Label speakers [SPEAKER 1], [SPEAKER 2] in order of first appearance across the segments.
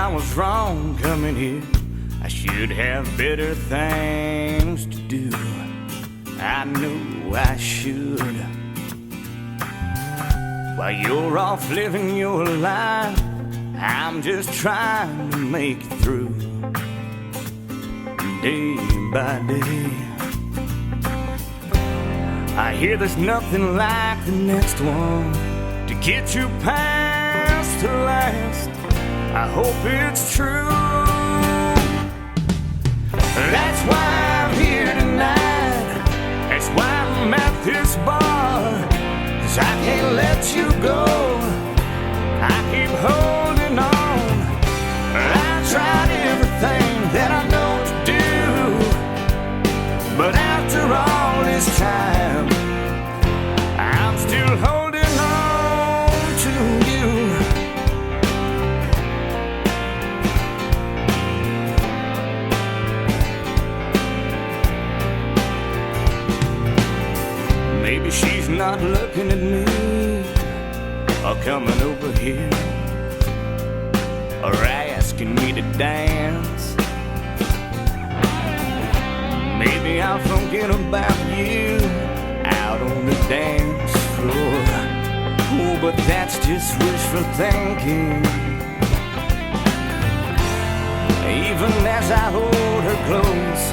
[SPEAKER 1] I was wrong coming here. I should have better things to do. I know I should. While you're off living your life, I'm just trying to make it through, day by day. I hear there's nothing like the next one to get you past the last. I hope it's true. That's why I'm here tonight. That's why I'm at this bar. 'Cause I can't let you go. I keep holding on. I tried everything that I know to do, but after all this time, I'm still holding on to you. Maybe she's not looking at me or coming over here or asking me to dance. Maybe I'm thinking about you out on the dance floor. Oh, but that's just wishful thinking. Even as I hold her close,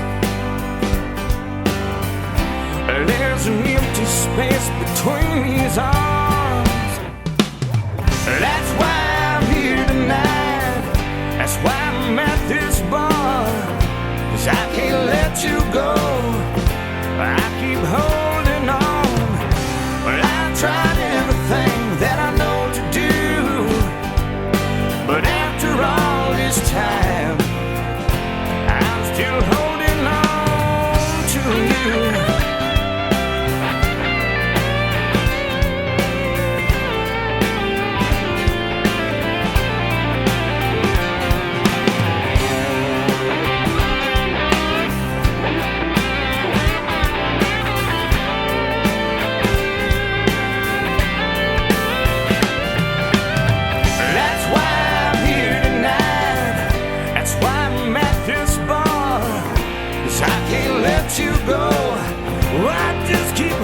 [SPEAKER 1] there's an empty space between these arms. That's why I'm here tonight. That's why I'm at this bar. 'Cause I can't let you go. I keep holding on. Well, I tried everything that I know to do, but after all this time, I'm still holding on to you. I can't let you go. I just keep